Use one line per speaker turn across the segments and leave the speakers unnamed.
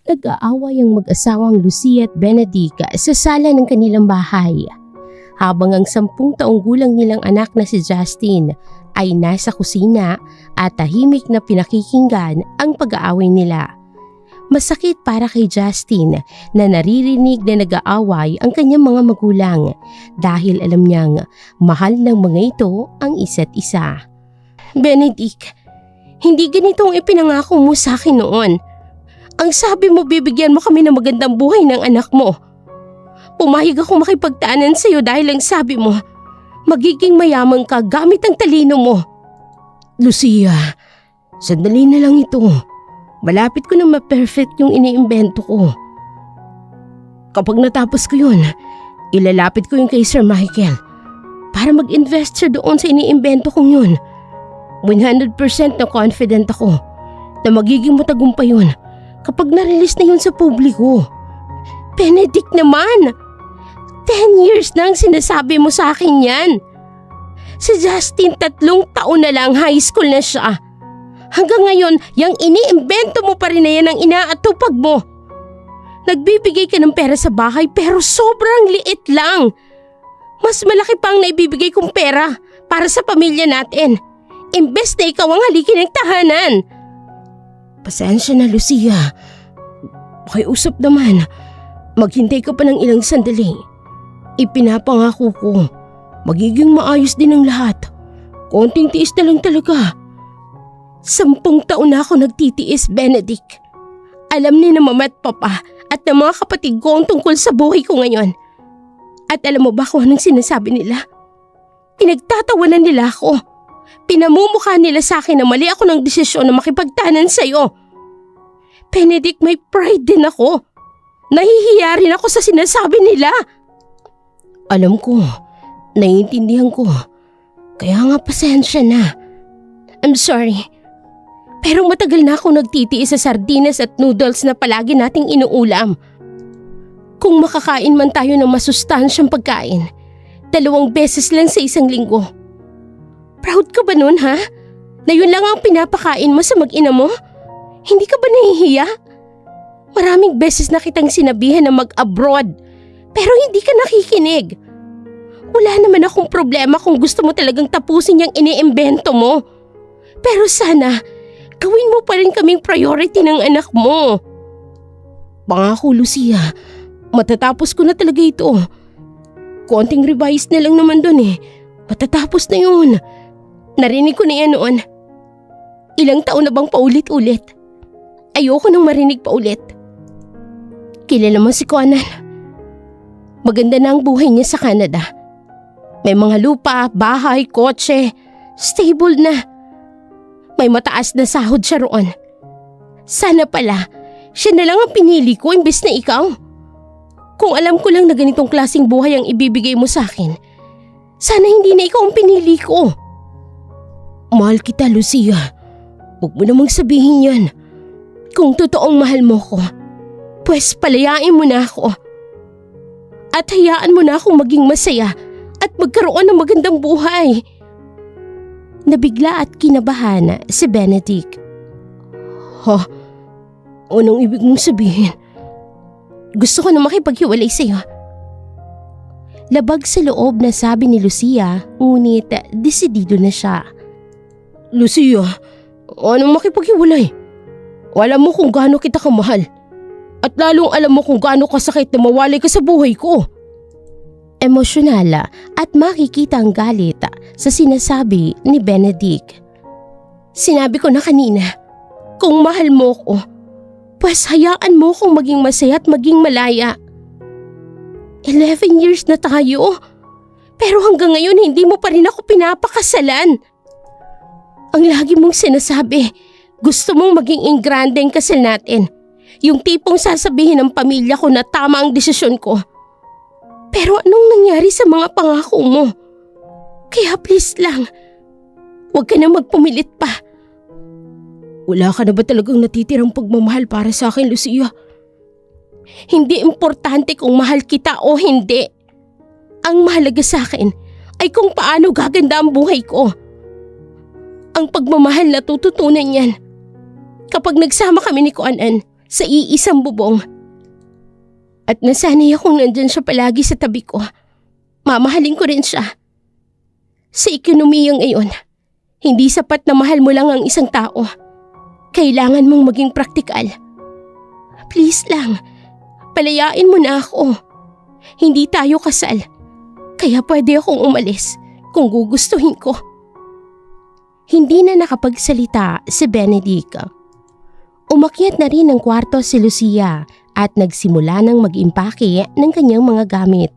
Nag-aaway ang mag-asawang Lucia at Benedict sa sala ng kanilang bahay, habang ang 10 taong gulang nilang anak na si Justin ay nasa kusina at tahimik na pinakikinggan ang pag-aaway nila. Masakit para kay Justin na naririnig na nag-aaway ang kanyang mga magulang dahil alam niyang mahal ng mga ito ang isa't isa. Benedict, hindi ganito ang ipinangako mo sa akin noon. Ang sabi mo bibigyan mo kami ng magandang buhay ng anak mo. Pumayag ako makipagtaanan sa iyo dahil ang sabi mo, magiging mayaman ka gamit ang talino mo. Lucia, sandali na lang ito. Malapit ko na ma-perfect yung iniimbento ko. Kapag natapos ko yun, ilalapit ko yung kay Sir Michael para mag-invest siya doon sa iniimbento kong yun. 100% na confident ako na magiging matagumpay yun kapag na-release na yun sa publiko. Benedict naman! 10 years na ang sinasabi mo sa akin yan. Si Justin 3 taon na lang high school na siya. Hanggang ngayon, yung iniimbento mo pa rin na yan ang inaatupag mo. Nagbibigay ka ng pera sa bahay pero sobrang liit lang. Mas malaki pa ang naibibigay kong pera para sa pamilya natin. Imbes na ikaw ang halikin ng tahanan. Pasensya na, Lucia. Pakiusap naman. Maghintay ka pa ng ilang sandali. Ipinapangako ko, magiging maayos din ang lahat. Konting tiis na lang talaga. 10 taon na ako nagtitiis, Benedict. Alam ni na mama at papa at ng mga kapatid ko ang tungkol sa buhay ko ngayon. At alam mo ba kung anong sinasabi nila? Pinagtatawanan nila ako. Pinamumukha nila sa akin na mali ako ng desisyon na makipagtanan sa'yo. Benedict, may pride din ako. Nahihiya rin ako sa sinasabi nila. Alam ko, naiintindihan ko. Kaya nga pasensya na. I'm sorry. Pero matagal na akong nagtitiis sa sardinas at noodles na palagi nating inuulam. Kung makakain man tayo ng masustansyang pagkain, 2 beses lang sa isang linggo. Proud ka ba nun, ha? Na yun lang ang pinapakain mo sa mag-ina mo? Hindi ka ba nahihiya? Maraming beses na kitang sinabihan na mag-abroad, pero hindi ka nakikinig. Wala naman akong problema kung gusto mo talagang tapusin yung iniimbento mo. Pero sana, gawin mo pa rin kaming priority ng anak mo. Pangako, Lucia, matatapos ko na talaga ito. Konting revise na lang naman dun eh. Matatapos na yun. Narinig ko na yan noon. Ilang taon na bang paulit-ulit? Ayoko nang marinig pa ulit. Kilala mo si Conan. Maganda na ang buhay niya sa Canada. May mga lupa, bahay, kotse, stable na. May mataas na sahod siya roon. Sana pala, siya na lang ang pinili ko imbes na ikaw. Kung alam ko lang na ganitong klaseng buhay ang ibibigay mo sa akin, sana hindi na ikaw ang pinili ko. Mahal kita, Lucia. Huwag mo namang sabihin yan. Kung totoong mahal mo ko, pues palayain mo na ako. At hayaan mo na akong maging masaya at magkaroon ng magandang buhay. Nabigla at kinabahan si Benedict. Ha? Anong ibig mong sabihin? Gusto ko na makipaghiwalay sa'yo. Labag sa loob na sabi ni Lucia, ngunit desidido na siya. Lucia, anong makipaghiwalay? Alam mo kung gaano kita kamahal. At lalong alam mo kung gaano kasakit na mawalay ka sa buhay ko. Emosyonal at makikita ang galit sa sinasabi ni Benedict. Sinabi ko na kanina, kung mahal mo ko, pues hayaan mo kong maging masaya at maging malaya. 11 years na tayo, pero hanggang ngayon hindi mo pa rin ako pinapakasalan. Ang lagi mong sinasabi, gusto mong maging ingrande ang kasal natin. Yung tipong sasabihin ng pamilya ko na tama ang desisyon ko. Pero anong nangyari sa mga pangako mo? Kaya please lang, huwag ka na magpumilit pa. Wala ka na ba talagang natitirang pagmamahal para sa akin, Lucia? Hindi importante kung mahal kita o hindi. Ang mahalaga sa akin ay kung paano gaganda ang buhay ko. Ang pagmamahal na tututunan yan kapag nagsama kami ni Conan sa iisang bubong. At nasanay akong nandyan siya palagi sa tabi ko. Mamahalin ko rin siya. Sa ekonomiya ngayon, hindi sapat na mahal mo lang ang isang tao. Kailangan mong maging praktikal. Please lang, palayain mo na ako. Hindi tayo kasal, kaya pwede akong umalis kung gugustuhin ko. Hindi na nakapagsalita si Benedict. Umakyat na rin ng kwarto si Lucia at nagsimula ng mag-impake ng kanyang mga gamit.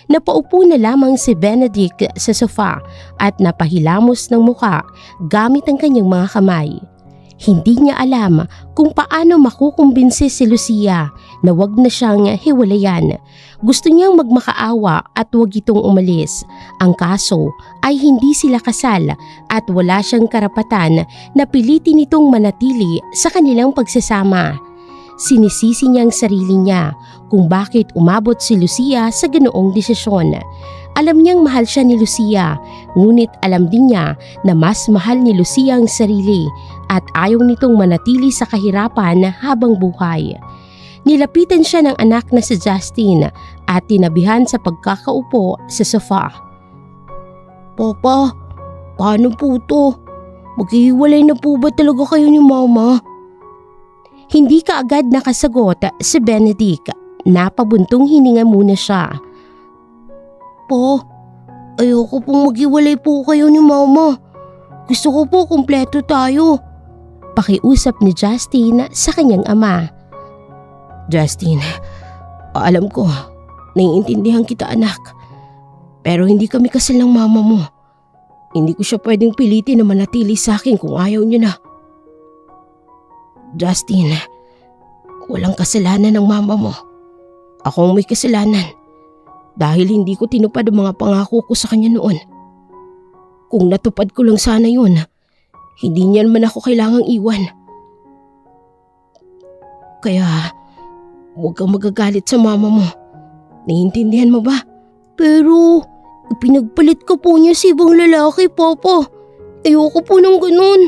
Napaupo na lamang si Benedict sa sofa at napahilamos ng muka gamit ang kanyang mga kamay. Hindi niya alam kung paano makukumbinsi si Lucia na wag na siyang hiwalayan. Gusto niyang magmakaawa at wag itong umalis. Ang kaso ay hindi sila kasal at wala siyang karapatan na pilitin itong manatili sa kanilang pagsasama. Sinisisi niya ang sarili niya kung bakit umabot si Lucia sa ganoong desisyon. Alam niyang mahal siya ni Lucia, ngunit alam din niya na mas mahal ni Lucia ang sarili at ayaw nitong manatili sa kahirapan habang buhay. Nilapitan siya ng anak na si Justin at tinabihan sa pagkakaupo sa sofa. Papa, paano po to? Maghihiwalay na po ba talaga kayo ni Mama? Hindi kaagad nakasagot si Benedict. Napabuntong hininga muna siya. Po, ayoko pong maghiwalay po kayo ni Mama. Gusto ko po kumpleto tayo. Pakiusap ni Justin sa kanyang ama. Justin, alam ko, naiintindihan kita anak. Pero hindi kami kasal ng mama mo. Hindi ko siya pwedeng pilitin na manatili sa akin kung ayaw niya na. Justin, walang kasalanan ng mama mo. Ako ang may kasalanan. Dahil hindi ko tinupad ang mga pangako ko sa kanya noon. Kung natupad ko lang sana yun, hindi niya naman ako kailangang iwan. Kaya, huwag kang magagalit sa mama mo. Naiintindihan mo ba? Pero, ipinagpalit ka po niya sa ibang lalaki, Papa. Ayoko po ng ganun.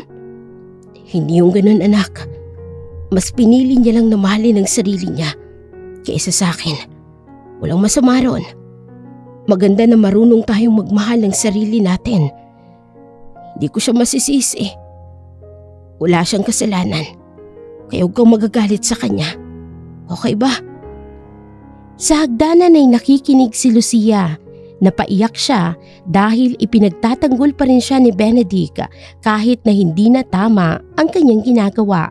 Hindi yung ganun, anak. Mas pinili niya lang na mahalin ang sarili niya kaysa sa akin. Walang masama ron. Maganda na marunong tayong magmahal ng sarili natin. Hindi ko siya masisisi. Wala siyang kasalanan. Kaya huwag kang magagalit sa kanya. Okay ba? Sa hagdanan ay nakikinig si Lucia. Napaiyak siya dahil ipinagtatanggol pa rin siya ni Benedict kahit na hindi na tama ang kanyang ginagawa.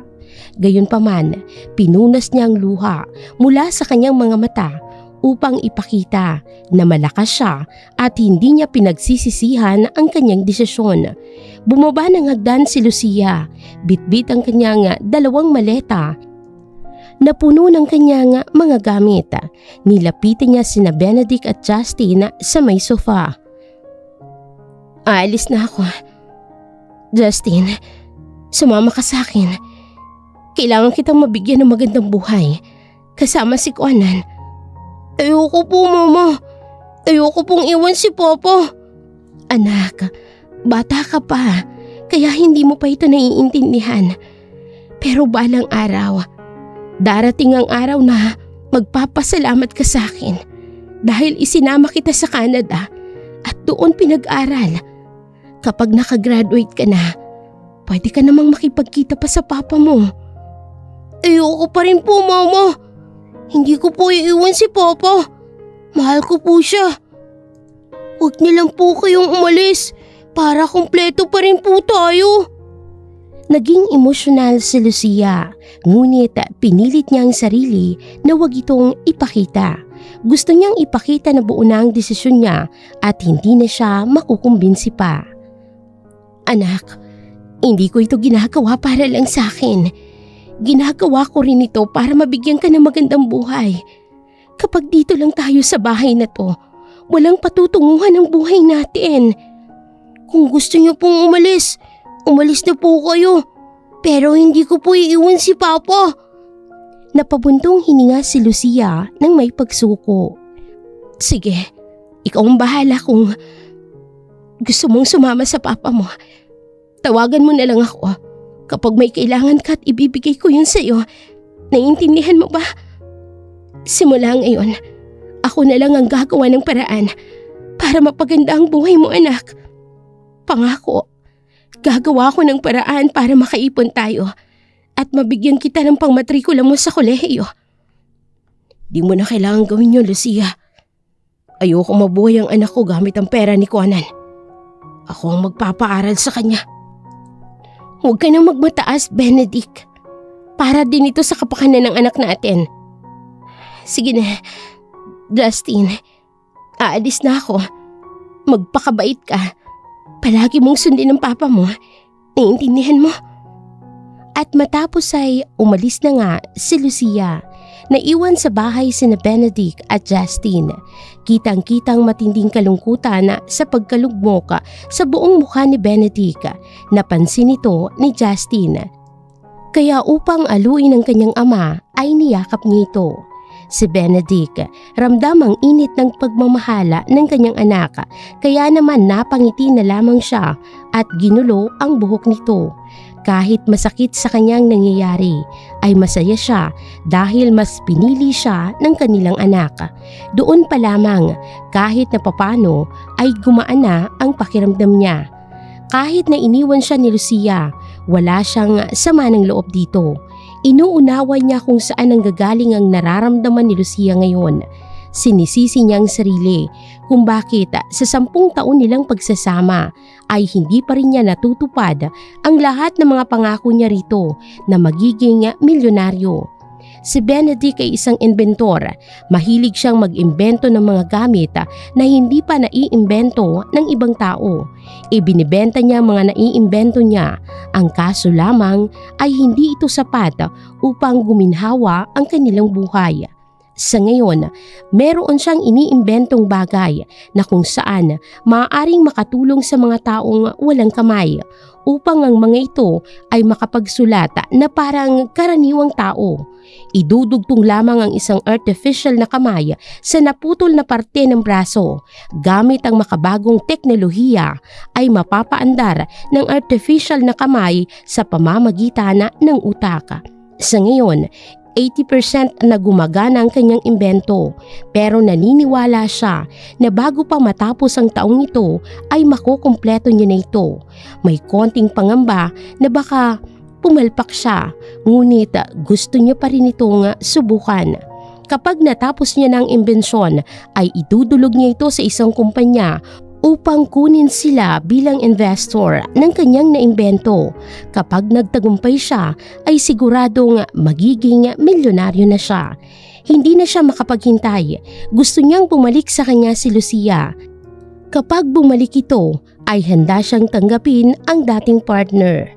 Gayunpaman, pinunas niya ang luha mula sa kanyang mga mata upang ipakita na malakas siya at hindi niya pinagsisisihan ang kanyang desisyon. Bumaba ng hagdan si Lucia, bitbit ang kanyang 2 maleta na puno ng kanyang mga gamit. Nilapitan niya sina Benedict at Justin sa may sofa. Aalis na ako. Justin, sumama ka sa akin. Kailangan kitang mabigyan ng magandang buhay kasama si Kuanan. Ayoko po, Mama. Ayoko pong iwan si Papa. Anak, bata ka pa, kaya hindi mo pa ito naiintindihan. Pero balang araw, darating ang araw na magpapasalamat ka sa akin dahil isinama kita sa Canada at doon pinag-aral. Kapag nakagraduate ka na, pwede ka namang makipagkita pa sa papa mo. Ayoko pa rin po, Mama. Hindi ko po iiwan si Papa. Mahal ko po siya. Huwag niyo lang po kayong umalis para kumpleto pa rin po tayo. Naging emosyonal si Lucia, ngunit pinilit niya ang sarili na huwag itong ipakita. Gusto niyang ipakita na buo na ang desisyon niya at hindi na siya makukumbinsi pa. Anak, hindi ko ito ginagawa para lang sa akin. Ginagawa ko rin ito para mabigyan ka ng magandang buhay. Kapag dito lang tayo sa bahay na to, walang patutunguhan ang buhay natin. Kung gusto niyo pong umalis, umalis na po kayo. Pero hindi ko po iiwan si Papa. Napabuntong hininga si Lucia nang may pagsuko. Sige, ikaw ang bahala kung gusto mong sumama sa papa mo. Tawagan mo na lang ako. Kapag may kailangan ka at ibibigay ko yun sa'yo, Naiintindihan mo ba? Simula ngayon, ako na lang ang gagawa ng paraan para mapaganda ang buhay mo, anak. Pangako, gagawa ko ng paraan para makaipon tayo at mabigyan kita ng pangmatrikula mo sa kolehiyo. Di mo na kailangan gawin yun, Lucia. Ayoko mabuhay ang anak ko gamit ang pera ni Conan. Ako ang magpapaaral sa kanya. Huwag ka nang magmataas, Benedict. Para din ito sa kapakanan ng anak natin. Sige na, Justin. Aalis na ako. Magpakabait ka. Palagi mong sundin ang papa mo. Naiintindihan mo? At matapos ay umalis na nga si Lucia. Naiwan sa bahay sina Benedict at Justin. Kitang-kitang matinding kalungkutan sa pagkalugmok sa buong mukha ni Benedict. Napansin ito ni Justin. Kaya upang aluin ang kanyang ama ay niyakap niya ito. Si Benedict ramdam ang init ng pagmamahala ng kanyang anak, kaya naman napangiti na lamang siya at ginulo ang buhok nito. Kahit masakit sa kanyang nangyayari, ay masaya siya dahil mas pinili siya ng kanilang anak. Doon pa lamang, kahit na papano ay gumaan na ang pakiramdam niya. Kahit na iniwan siya ni Lucia, wala siyang sama ng loob dito. Inuunawa niya kung saan nanggagaling ang nararamdaman ni Lucia ngayon. Sinisisi niya ang sarili kung bakit sa 10 taon nilang pagsasama ay hindi pa rin niya natutupad ang lahat ng mga pangako niya rito na magiging milyonaryo. Si Benedict ay isang inventor. Mahilig siyang mag-imbento ng mga gamit na hindi pa naiimbento ng ibang tao. Ibinibenta niya ang mga naiimbento niya. Ang kaso lamang ay hindi ito sapat upang guminhawa ang kanilang buhay. Sa ngayon, meron siyang iniimbentong bagay na kung saan maaaring makatulong sa mga taong walang kamay upang ang mga ito ay makapagsulat na parang karaniwang tao. Idudugtong lamang ang isang artificial na kamay sa naputol na parte ng braso. Gamit ang makabagong teknolohiya ay mapapaandar ng artificial na kamay sa pamamagitan ng utak. Sa ngayon, 80% na gumagana ang kanyang imbento, pero naniniwala siya na bago pa matapos ang taong ito ay makukumpleto niya na ito. May konting pangamba na baka pumalpak siya, ngunit gusto niya pa rin itong subukan. Kapag natapos niya ng imbensyon ay idudulog niya ito sa isang kumpanya upang kunin sila bilang investor ng kanyang naimbento. Kapag nagtagumpay siya ay siguradong magiging milyonaryo na siya. Hindi na siya makapaghintay. Gusto niyang bumalik sa kanya si Lucia. Kapag bumalik ito ay handa siyang tanggapin ang dating partner.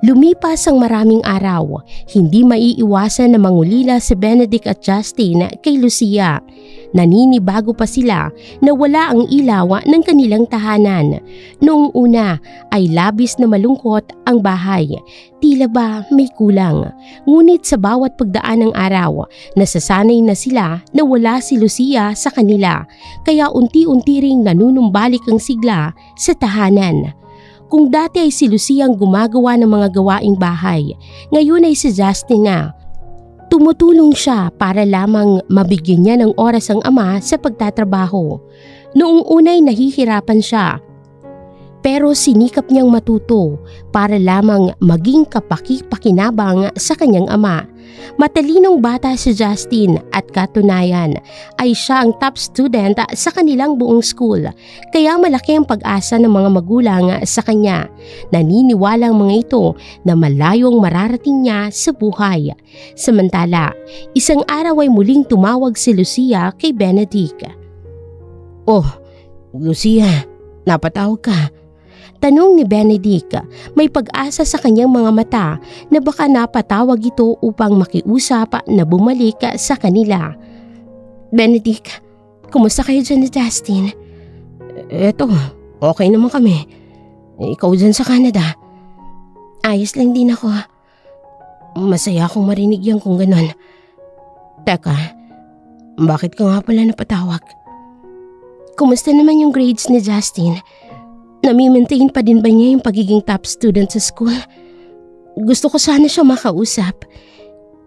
Lumipas ang maraming araw, hindi maiiwasan na mangulila si Benedict at Justin kay Lucia. Naninibago pa sila na wala ang ilaw ng kanilang tahanan. Noong una ay labis na malungkot ang bahay. Tila ba may kulang. Ngunit sa bawat pagdaan ng araw, nasasanay na sila na wala si Lucia sa kanila. Kaya unti-unti ring nanunumbalik ang sigla sa tahanan. Kung dati ay si Lucia ang gumagawa ng mga gawaing bahay, ngayon ay si Justin na. Tumutulong siya para lamang mabigyan niya ng oras ang ama sa pagtatrabaho. Noong unay nahihirapan siya, pero sinikap niyang matuto para lamang maging kapaki-pakinabang sa kanyang ama. Matalinong bata si Justin at katunayan ay siya ang top student sa kanilang buong school, kaya malaki ang pag-asa ng mga magulang sa kanya. Naniniwala ang mga ito na malayong mararating niya sa buhay. Samantala, isang araw ay muling tumawag si Lucia kay Benedict. "Oh, Lucia, napatawag ka?" Tanong ni Benedict, may pag-asa sa kanyang mga mata na baka napatawag ito upang makiusap na bumalik sa kanila. "Benedict, kumusta kayo dyan ni Justin?" "Eto, okay naman kami. Ikaw dyan sa Canada?" "Ayos lang din ako. Masaya akong marinig yan kung ganon. Teka, bakit ka nga pala napatawag?" "Kumusta naman yung grades ni Justin? Nami-maintain pa din ba niya yung pagiging top student sa school? Gusto ko sana siya makausap.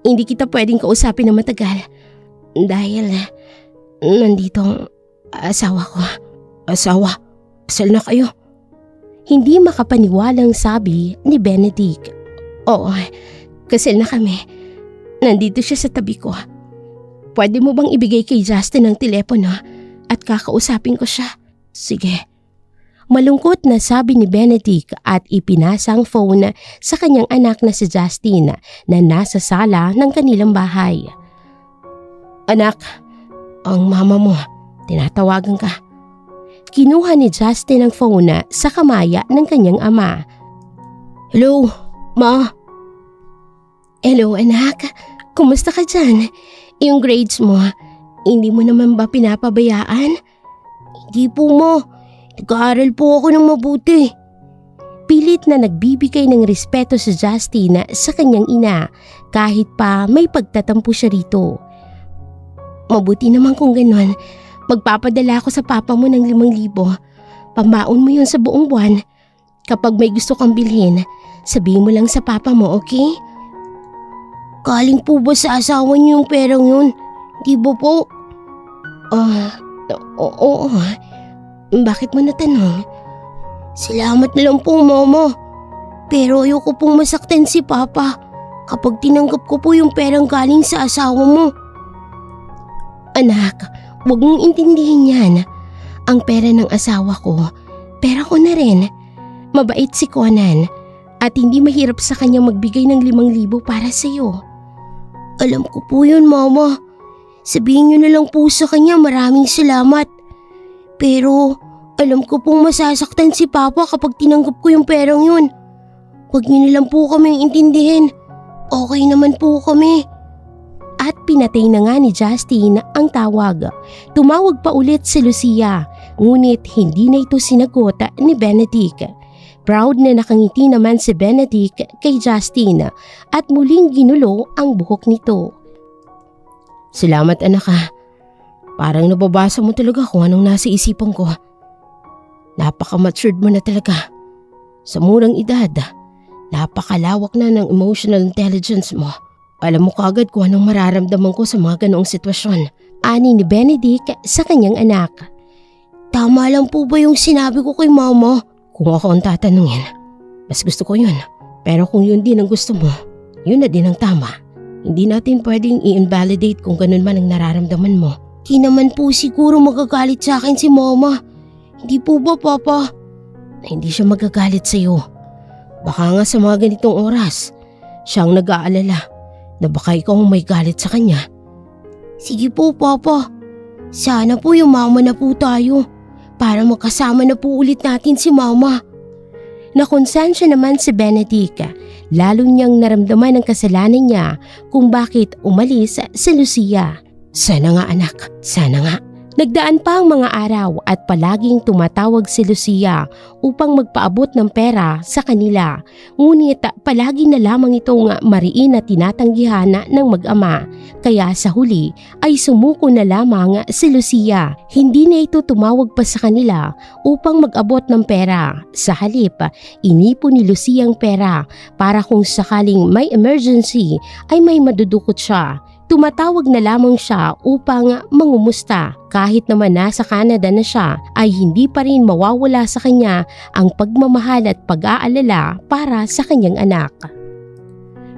hindi kita pwedeng kausapin na matagal. Dahil nandito ang asawa ko. Asawa? Kasal na kayo? Hindi makapaniwalang sabi ni Benedict. Oo, kasal na kami. Nandito siya sa tabi ko. Pwede mo bang ibigay kay Justin ang telepono at kakausapin ko siya? Sige. Malungkot na sabi ni Benedict at ipinasa ang phone sa kanyang anak na si Justin na nasa sala ng kanilang bahay. Anak, ang mama mo, tinatawagan ka. Kinuha ni Justin ang phone sa kamaya ng kanyang ama. Hello, Ma? Hello anak, kumusta ka dyan? Yung grades mo, hindi mo naman ba pinapabayaan? Hindi po mo, nag-aaral po ako ng mabuti. Pilit na nagbibigay ng respeto si Justin sa kanyang ina kahit pa may pagtatampo siya rito. Mabuti naman kung ganon, magpapadala ako sa papa mo ng 5,000. Pambaon mo yun sa buong buwan. Kapag may gusto kang bilhin, sabihin mo lang sa papa mo, okay? Galing po ba sa asawa niyo yung perang yun? Di ba po? Oo. Bakit mo natanong? Salamat na lang po, mama. Pero ayoko pong masaktan si papa kapag tinanggap ko po yung perang galing sa asawa mo. Anak, huwag mong intindihin yan. Ang pera ng asawa ko, pera ko na rin. Mabait si Conan at hindi mahirap sa kanya magbigay ng 5,000 para sa'yo. Alam ko po yun, mama. Sabihin niyo na lang po sa kanya maraming salamat. Pero alam ko pong masasaktan si papa kapag tinanggap ko yung perang yun. Huwag niyo na lang po kaming intindihin. Okay naman po kami. At pinatay na nga ni Justin ang tawag. Tumawag pa ulit si Lucia, ngunit hindi na ito sinagot ni Benedict. Proud na nakangiti naman si Benedict kay Justin at muling ginulo ang buhok nito. Salamat anak ha. Parang nababasa mo talaga kung anong nasa isipan ko. Napaka-matured mo na talaga. Sa murang edad, napakalawak na ng emotional intelligence mo. Alam mo kaagad kung anong mararamdaman ko sa mga ganoong sitwasyon. Ani ni Benedict sa kanyang anak. Tama lang po ba yung sinabi ko kay mama? Kung ako ang tatanungin, mas gusto ko yun. Pero kung yun din ang gusto mo, yun na din ang tama. Hindi natin pwedeng i-invalidate kung ganun man ang nararamdaman mo. Di naman po siguro magagalit sa akin si mama. Hindi po ba, papa? Na hindi siya magagalit sa'yo. Baka nga sa mga ganitong oras, siyang nag-aalala na baka ikaw ang may galit sa kanya. Sige po, papa. Sana po yumaman na po tayo para magkasama na po ulit natin si mama. Nakonsensya naman si Benedict, lalo niyang naramdaman ang kasalanan niya kung bakit umalis si Lucia. Sana nga anak, sana nga. Nagdaan pa ang mga araw at palaging tumatawag si Lucia upang magpaabot ng pera sa kanila. Ngunit palagi na lamang itong mariin na tinatanggihan ng mag-ama. Kaya sa huli ay sumuko na lamang si Lucia. Hindi na ito tumawag pa sa kanila upang mag-abot ng pera. Sa halip, inipon ni Lucia ang pera para kung sakaling may emergency ay may madudukot siya. Tumatawag na lamang siya upang mangumusta. Kahit naman nasa Canada na siya ay hindi pa rin mawawala sa kanya ang pagmamahal at pag-aalala para sa kanyang anak.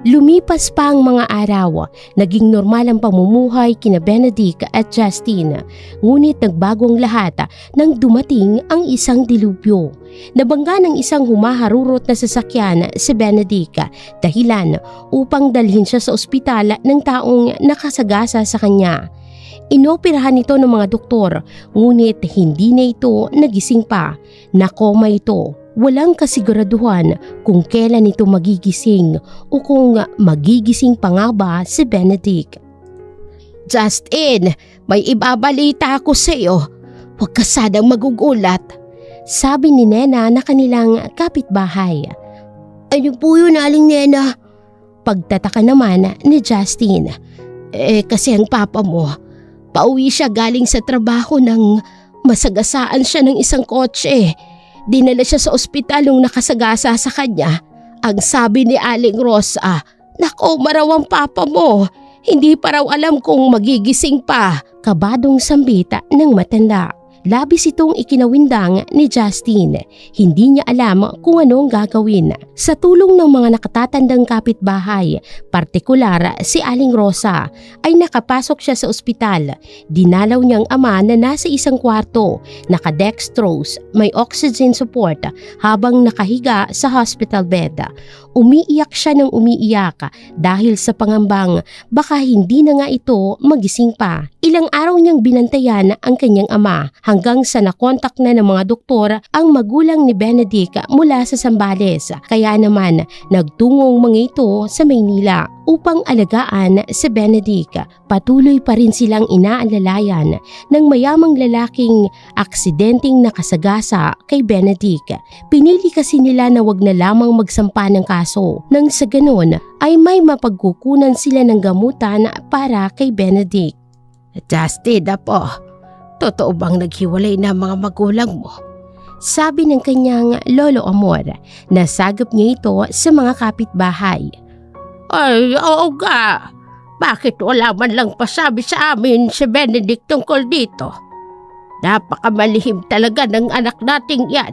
Lumipas pa ang mga araw, naging normal ang pamumuhay kina Benedict at Justin. Ngunit nagbago ang lahat nang dumating ang isang dilubyo. Nabangga ng isang humaharurot na sasakyan si Benedict, dahilan upang dalhin siya sa ospital ng taong nakasagasa sa kanya. Inoperahan ito ng mga doktor, ngunit hindi na ito nagising pa. Nakoma ito. Walang kasiguraduhan kung kailan ito magigising o kung magigising pa nga ba si Benedict. Justin, may ibabalita ako sa iyo. Huwag ka sanang magugulat, sabi ni Nena na kanilang kapitbahay. Ano po yun, Aling Nena? Pagtataka naman ni Justin. Kasi ang papa mo, pauwi siya galing sa trabaho nang masagasaan siya ng isang kotse. Dinala siya sa ospital nung nakasagasa sa kanya. Ang sabi ni Aling Rosa, Nako, maraw ang papa mo. Hindi pa raw alam kung magigising pa. Kabadong sambita ng matanda. Labis itong ikinawindang ni Justin. Hindi niya alam kung anong gagawin. Sa tulong ng mga nakatatandang kapitbahay, partikular si Aling Rosa, ay nakapasok siya sa ospital. Dinalaw niyang ama na nasa isang kwarto, naka-dextrose, may oxygen support habang nakahiga sa hospital bed. Umiiyak siya ng umiiyak dahil sa pangambang baka hindi na nga ito magising pa. Ilang araw niyang binantayan ang kanyang ama hanggang sa nakontak na ng mga doktor ang magulang ni Benedict mula sa Zambales. Kaya naman nagtungong mga ito sa Maynila upang alagaan si Benedict. Patuloy pa rin silang inaalalayan ng mayamang lalaking aksidenteng nakasagasa kay Benedict. Pinili kasi nila na wag na lamang magsampa ng kaso nang sa ganon ay may mapagkukunan sila ng gamutan para kay Benedict.
Justin, apo, totoo bang naghiwalay na ang mga magulang mo?
Sabi ng kanyang lolo Amor. Nasagap niya ito sa mga kapitbahay.
Ay, oo nga. Bakit wala man lang pasabi sa amin si Benedict tungkol dito? Napakamalihim talaga ng anak nating yan.